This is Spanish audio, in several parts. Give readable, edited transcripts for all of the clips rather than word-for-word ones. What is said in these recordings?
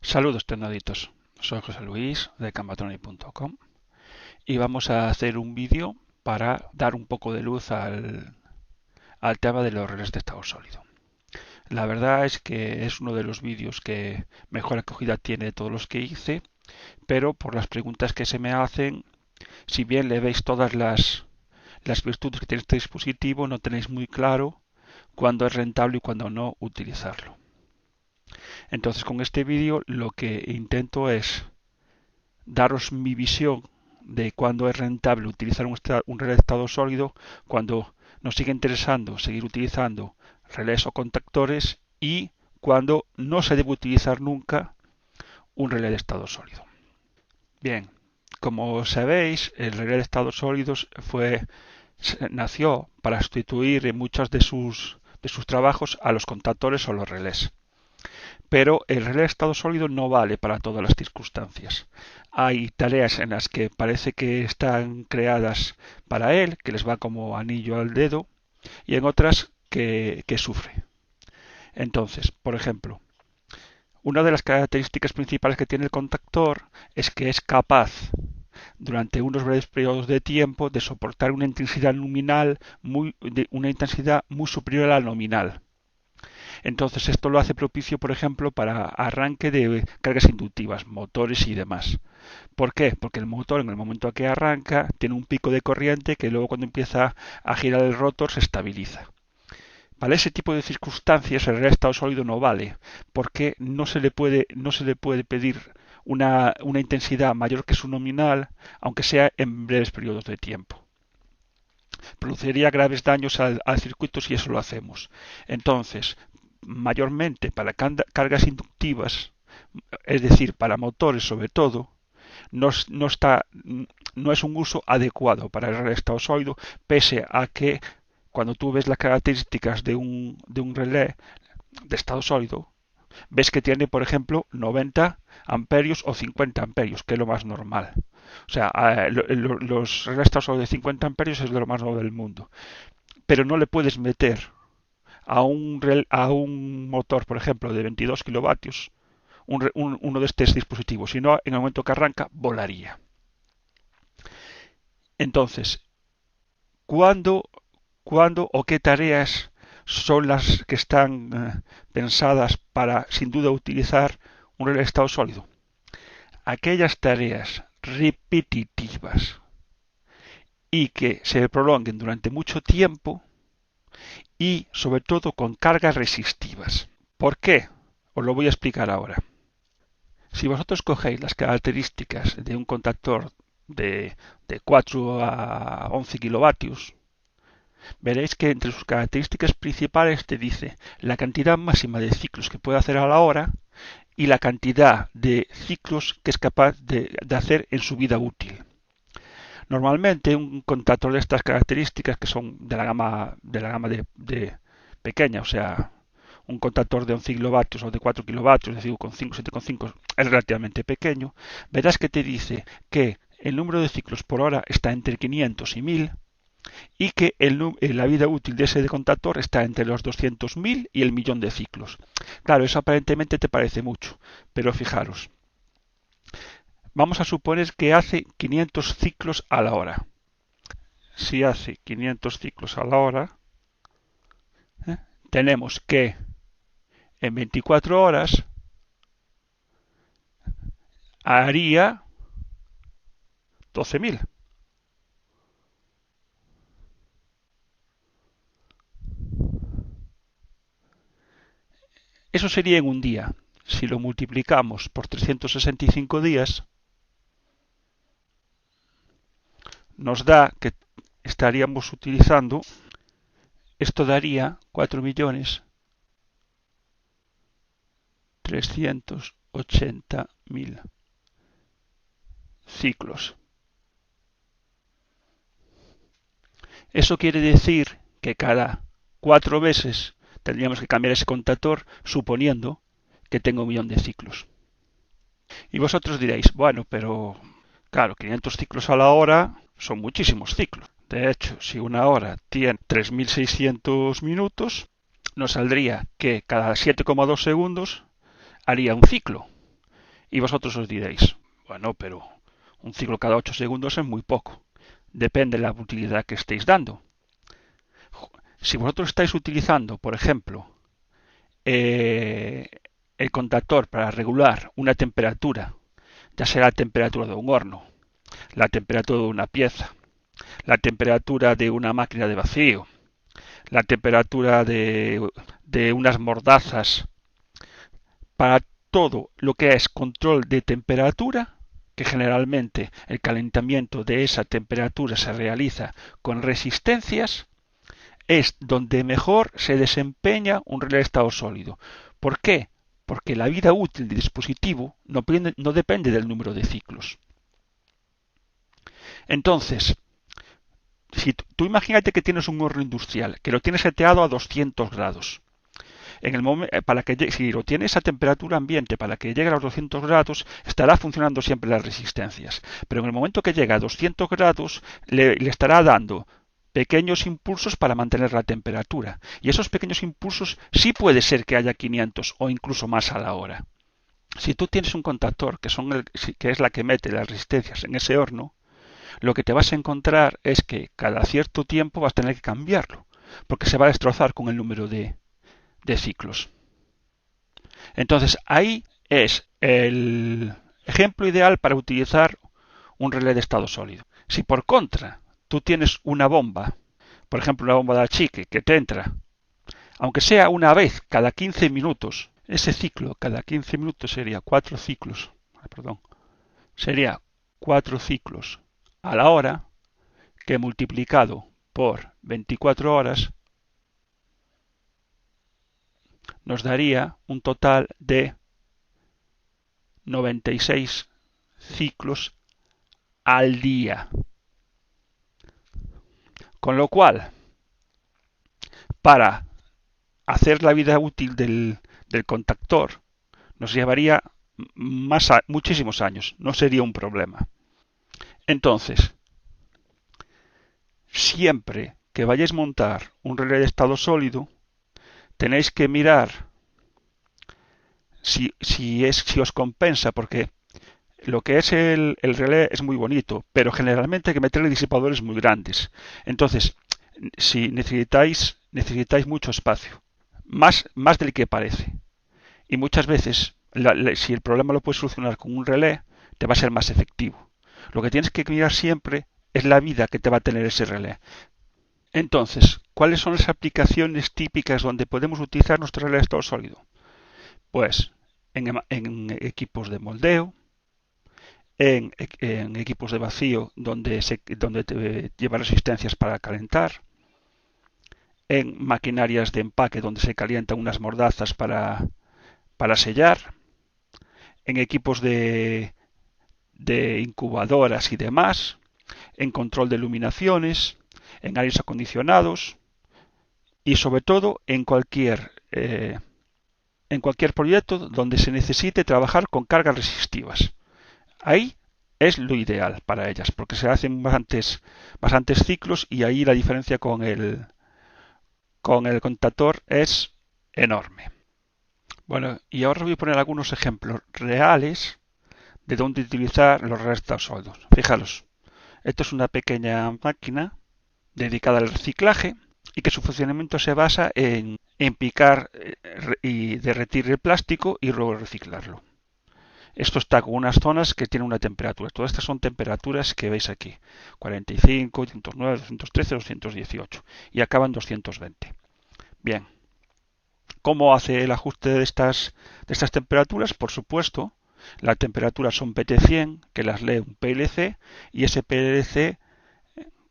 Saludos tecnoditos, soy José Luis de Canvatronic.com y vamos a hacer un vídeo para dar un poco de luz al tema de los relés de estado sólido. La verdad es que es uno de los vídeos que mejor acogida tiene de todos los que hice, pero por las preguntas que se me hacen, si bien le veis todas las virtudes que tiene este dispositivo, no tenéis muy claro cuándo es rentable y cuándo no utilizarlo. Entonces con este vídeo lo que intento es daros mi visión de cuándo es rentable utilizar un relé de estado sólido, cuando nos sigue interesando seguir utilizando relés o contactores y cuando no se debe utilizar nunca un relé de estado sólido. Bien, como sabéis, el relé de estados sólidos nació para sustituir en muchos de sus trabajos a los contactores o los relés. Pero el relé de estado sólido no vale para todas las circunstancias. Hay tareas en las que parece que están creadas para él, que les va como anillo al dedo, y en otras que sufre. Entonces, por ejemplo, una de las características principales que tiene el contactor es que es capaz durante unos breves periodos de tiempo de soportar una intensidad nominal una intensidad muy superior a la nominal. Entonces esto lo hace propicio, por ejemplo, para arranque de cargas inductivas, motores y demás. ¿Por qué? Porque el motor en el momento que arranca tiene un pico de corriente que luego cuando empieza a girar el rotor se estabiliza. Para ese tipo de circunstancias el relé de estado sólido no vale, porque no se le puede pedir una intensidad mayor que su nominal, aunque sea en breves periodos de tiempo. Produciría graves daños al circuito si eso lo hacemos. Entonces, mayormente para cargas inductivas, es decir, para motores sobre todo, no es un uso adecuado para el relé de estado sólido, pese a que cuando tú ves las características de un relé de estado sólido, ves que tiene, por ejemplo, 90 amperios o 50 amperios, que es lo más normal. O sea, los relés de estado sólido de 50 amperios es lo más normal del mundo. Pero no le puedes meter a un motor, por ejemplo, de 22 kilovatios, uno de estos dispositivos, si no, en el momento que arranca, volaría. Entonces, ¿cuándo, ¿cuándo o qué tareas son las que están pensadas para, sin duda, utilizar un relé de estado sólido? Aquellas tareas repetitivas y que se prolonguen durante mucho tiempo y, sobre todo, con cargas resistivas. ¿Por qué? Os lo voy a explicar ahora. Si vosotros cogéis las características de un contactor de 4 a 11 kilovatios, veréis que entre sus características principales te dice la cantidad máxima de ciclos que puede hacer a la hora y la cantidad de ciclos que es capaz de hacer en su vida útil. Normalmente un contactor de estas características, que son de la gama de pequeña, o sea, un contactor de 11 kilovatios o de 4 kilovatios, es decir, con 5, 7,5 es relativamente pequeño, verás que te dice que el número de ciclos por hora está entre 500 y 1000 y que la vida útil de ese contactor está entre los 200.000 y el millón de ciclos. Claro, eso aparentemente te parece mucho, pero fijaros, vamos a suponer que hace 500 ciclos a la hora. Si hace 500 ciclos a la hora, tenemos que en 24 horas haría 12.000. Eso sería en un día. Si lo multiplicamos por 365 días, nos da que estaríamos utilizando, esto daría 4.380.000 ciclos. Eso quiere decir que cada 4 veces tendríamos que cambiar ese contactor suponiendo que tenga 1.000.000 de ciclos. Y vosotros diréis, bueno, pero claro, 500 ciclos a la hora son muchísimos ciclos. De hecho, si una hora tiene 3.600 minutos, nos saldría que cada 7,2 segundos haría un ciclo. Y vosotros os diréis, bueno, pero un ciclo cada 8 segundos es muy poco. Depende de la utilidad que estéis dando. Si vosotros estáis utilizando, por ejemplo, el contactor para regular una temperatura, ya sea la temperatura de un horno, la temperatura de una pieza, la temperatura de una máquina de vacío, la temperatura de unas mordazas, para todo lo que es control de temperatura, que generalmente el calentamiento de esa temperatura se realiza con resistencias, es donde mejor se desempeña un relé de estado sólido. ¿Por qué? Porque la vida útil del dispositivo no depende del número de ciclos. Entonces, si tú imagínate que tienes un horno industrial, que lo tienes seteado a 200 grados. Si lo tienes a temperatura ambiente para que llegue a los 200 grados, estará funcionando siempre las resistencias. Pero en el momento que llega a 200 grados, le estará dando pequeños impulsos para mantener la temperatura. Y esos pequeños impulsos sí puede ser que haya 500 o incluso más a la hora. Si tú tienes un contactor que es la que mete las resistencias en ese horno, lo que te vas a encontrar es que cada cierto tiempo vas a tener que cambiarlo, porque se va a destrozar con el número de ciclos. Entonces ahí es el ejemplo ideal para utilizar un relé de estado sólido. Si por contra tú tienes una bomba, por ejemplo una bomba de achique que te entra, aunque sea una vez cada 15 minutos, ese ciclo cada 15 minutos sería 4 ciclos, sería 4 ciclos a la hora, que multiplicado por 24 horas nos daría un total de 96 ciclos al día. Con lo cual, para hacer la vida útil del contactor, nos llevaría muchísimos años, no sería un problema. Entonces, siempre que vayáis a montar un relé de estado sólido, tenéis que mirar si os compensa, porque lo que es el relé es muy bonito, pero generalmente hay que meterle disipadores muy grandes. Entonces, si necesitáis mucho espacio, más del que parece. Y muchas veces, si el problema lo puedes solucionar con un relé, te va a ser más efectivo. Lo que tienes que mirar siempre es la vida que te va a tener ese relé. Entonces, ¿cuáles son las aplicaciones típicas donde podemos utilizar nuestro relé de estado sólido? Pues en equipos de moldeo, en equipos de vacío donde te lleva resistencias para calentar, en maquinarias de empaque donde se calientan unas mordazas para sellar, en equipos de incubadoras y demás, en control de iluminaciones, en aires acondicionados y sobre todo en cualquier proyecto donde se necesite trabajar con cargas resistivas. Ahí es lo ideal para ellas, porque se hacen bastantes ciclos y ahí la diferencia con el contactor es enorme. Bueno, y ahora voy a poner algunos ejemplos reales de dónde utilizar los relés de estado sólidos. Fijaros, esto es una pequeña máquina dedicada al reciclaje y que su funcionamiento se basa en picar y derretir el plástico y luego reciclarlo. Esto está con unas zonas que tienen una temperatura. Todas estas son temperaturas que veis aquí. 45, 209, 213, 218. Y acaban 220. Bien. ¿Cómo hace el ajuste de estas temperaturas? Por supuesto, la temperatura son PT100, que las lee un PLC, y ese PLC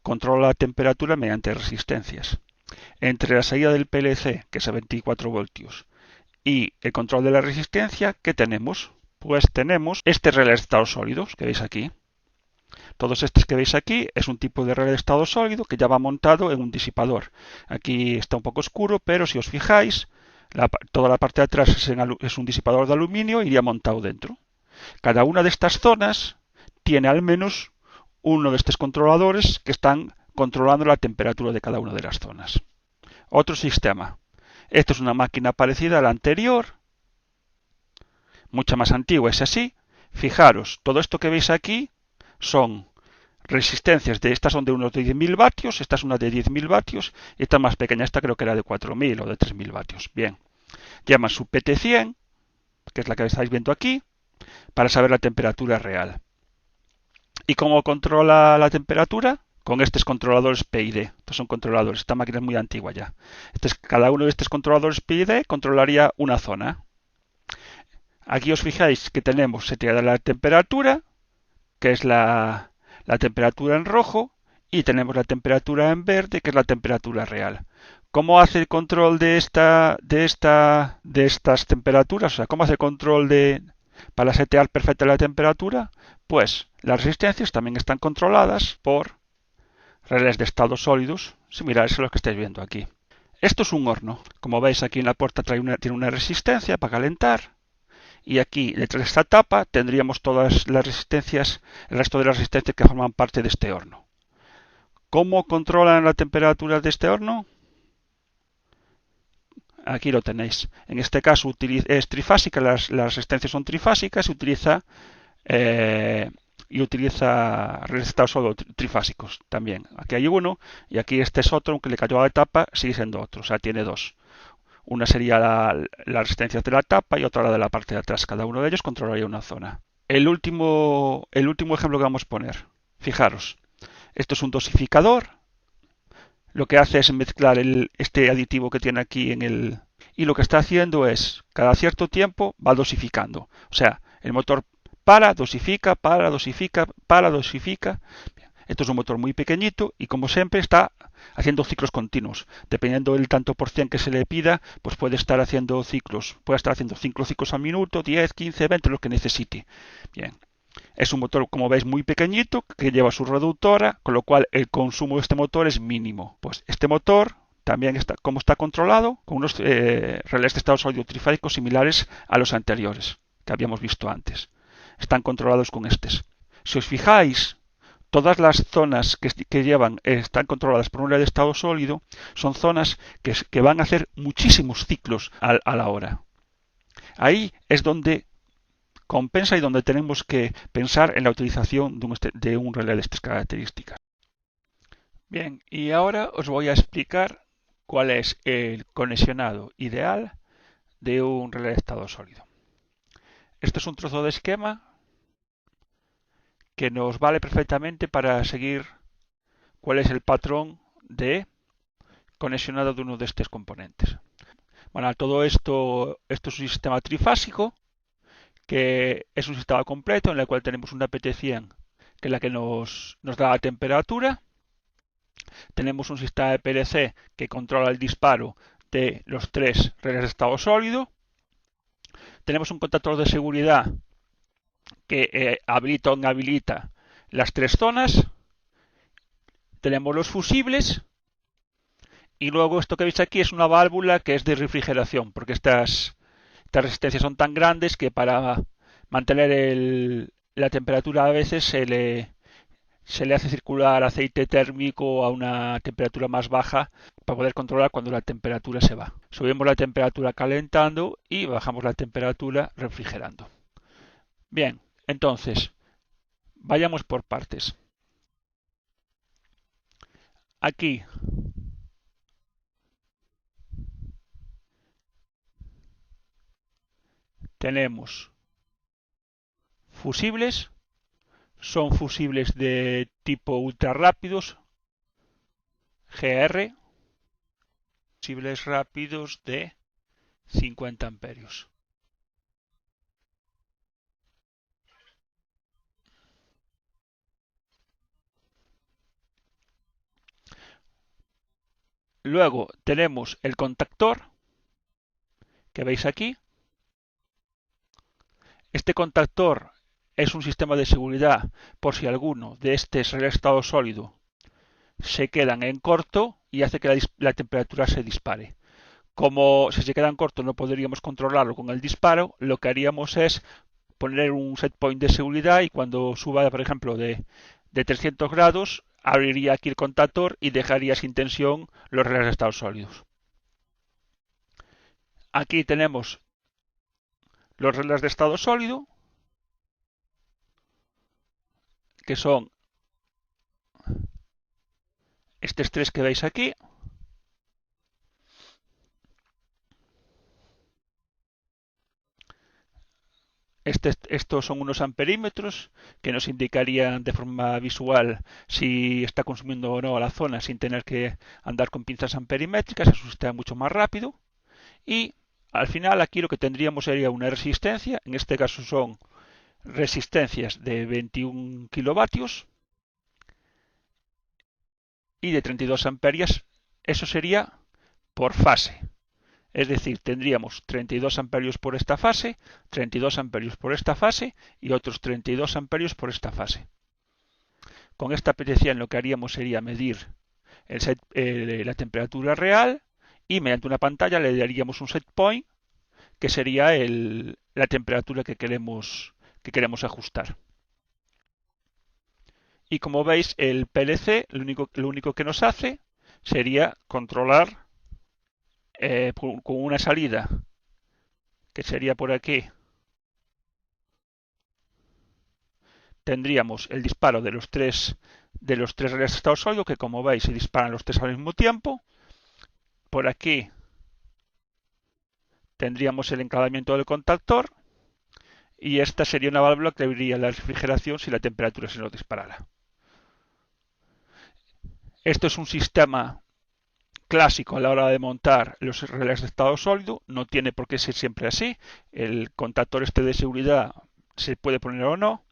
controla la temperatura mediante resistencias. Entre la salida del PLC, que es a 24 voltios, y el control de la resistencia, ¿qué tenemos? Pues tenemos este relé de estados sólidos que veis aquí. Todos estos que veis aquí es un tipo de relé de estado sólido que ya va montado en un disipador. Aquí está un poco oscuro, pero si os fijáis, toda la parte de atrás es un disipador de aluminio y iría montado dentro. Cada una de estas zonas tiene al menos uno de estos controladores que están controlando la temperatura de cada una de las zonas. Otro sistema. Esto es una máquina parecida a la anterior, mucha más antigua, es así, Fijaros, todo esto que veis aquí son resistencias estas son de unos 10.000 vatios, esta es una de 10.000 vatios y esta más pequeña, esta creo que era de 4.000 o de 3.000 vatios. Bien, llaman su PT100, que es la que estáis viendo aquí, para saber la temperatura real. ¿Y cómo controla la temperatura? Con estos controladores PID. Estos son controladores, esta máquina es muy antigua ya. Cada uno de estos controladores PID controlaría una zona. Aquí os fijáis que tenemos seteada la temperatura, que es la temperatura en rojo, y tenemos la temperatura en verde, que es la temperatura real. ¿Cómo hace el control de estas temperaturas? O sea, ¿cómo hace el control para setear perfecta la temperatura? Pues las resistencias también están controladas por relés de estados sólidos, similares a los que estáis viendo aquí. Esto es un horno. Como veis, aquí en la puerta tiene una resistencia para calentar. Y aquí, detrás de esta tapa, tendríamos todas las resistencias, el resto de las resistencias que forman parte de este horno. ¿Cómo controlan la temperatura de este horno? Aquí lo tenéis. En este caso es trifásica, las resistencias son trifásicas y utiliza resultados solo trifásicos también. Aquí hay uno y aquí este es otro, aunque le cayó a la tapa, sigue siendo otro, o sea, tiene dos. Una sería la resistencia de la tapa y otra la de la parte de atrás. Cada uno de ellos controlaría una zona. El último ejemplo que vamos a poner. Fijaros, esto es un dosificador. Lo que hace es mezclar este aditivo que tiene aquí y lo que está haciendo es, cada cierto tiempo, va dosificando. O sea, el motor dosifica, dosifica. Esto es un motor muy pequeñito y como siempre está haciendo ciclos continuos. Dependiendo del tanto por cien que se le pida, pues puede estar haciendo 5 ciclos al minuto, 10, 15, 20, lo que necesite. Bien. Es un motor, como veis, muy pequeñito, que lleva su reductora, con lo cual el consumo de este motor es mínimo. Pues este motor también está controlado con unos relés de estado sólido trifásicos similares a los anteriores, que habíamos visto antes. Están controlados con estos. Si os fijáis, todas las zonas que llevan están controladas por un relé de estado sólido, son zonas que van a hacer muchísimos ciclos a la hora. Ahí es donde compensa y donde tenemos que pensar en la utilización de un relé de estas características. Bien, y ahora os voy a explicar cuál es el conexionado ideal de un relé de estado sólido. Esto es un trozo de esquema que nos vale perfectamente para seguir cuál es el patrón de conexionado de uno de estos componentes. Bueno, todo esto es un sistema trifásico, que es un sistema completo en el cual tenemos una PT100, que es la que nos da la temperatura. Tenemos un sistema de PLC que controla el disparo de los 3 relés de estado sólido. Tenemos un contactor de seguridad que habilita o inhabilita las 3 zonas. Tenemos los fusibles. Y luego esto que veis aquí es una válvula que es de refrigeración, porque estas resistencias son tan grandes que para mantener la temperatura a veces se le hace circular aceite térmico a una temperatura más baja para poder controlar cuando la temperatura se va. Subimos la temperatura calentando y bajamos la temperatura refrigerando. Bien, entonces, vayamos por partes. Aquí tenemos fusibles. Son fusibles de tipo ultra rápidos, GR, fusibles rápidos de 50 amperios. Luego tenemos el contactor que veis aquí. Este contactor es un sistema de seguridad por si alguno de estos relés de estado sólido se quedan en corto y hace que la temperatura se dispare. Como si se quedan corto no podríamos controlarlo con el disparo, lo que haríamos es poner un set point de seguridad y cuando suba, por ejemplo, de 300 grados, abriría aquí el contactor y dejaría sin tensión los relés de estado sólidos. Aquí tenemos los relés de estado sólido que son estos tres que veis aquí. Estos son unos amperímetros que nos indicarían de forma visual si está consumiendo o no a la zona sin tener que andar con pinzas amperimétricas, es un sistema mucho más rápido. Y al final aquí lo que tendríamos sería una resistencia, en este caso son resistencias de 21 kilovatios y de 32 amperias, eso sería por fase. Es decir, tendríamos 32 amperios por esta fase, 32 amperios por esta fase y otros 32 amperios por esta fase. Con esta petición lo que haríamos sería medir la temperatura real y mediante una pantalla le daríamos un set point que sería la temperatura que queremos ajustar. Y como veis, el PLC lo único que nos hace sería controlar con una salida que sería por aquí. Tendríamos el disparo de los tres relés de estado sólido que, como veis, se disparan los tres al mismo tiempo. Por aquí tendríamos el enclavamiento del contactor y esta sería una válvula que abriría la refrigeración si la temperatura se nos disparara. Esto es un sistema clásico a la hora de montar los relés de estado sólido, no tiene por qué ser siempre así. El contactor este de seguridad se puede poner o no,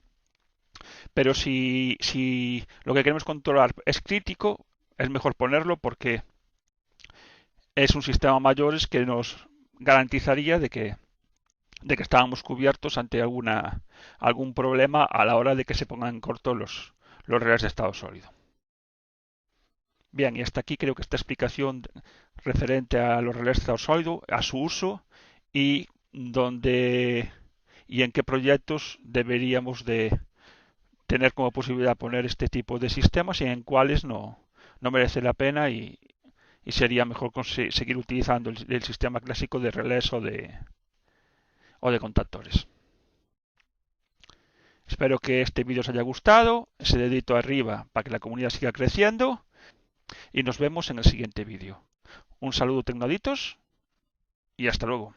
pero si lo que queremos controlar es crítico, es mejor ponerlo porque es un sistema mayores que nos garantizaría de que estábamos cubiertos ante algún problema a la hora de que se pongan en corto los relés de estado sólido. Bien, y hasta aquí creo que esta explicación referente a los relés de estado sólido, a su uso y en qué proyectos deberíamos de tener como posibilidad poner este tipo de sistemas y en cuáles no merece la pena y sería mejor seguir utilizando el sistema clásico de relés o de contactores. Espero que este vídeo os haya gustado, ese dedito arriba para que la comunidad siga creciendo y nos vemos en el siguiente vídeo. Un saludo tecnoditos y hasta luego.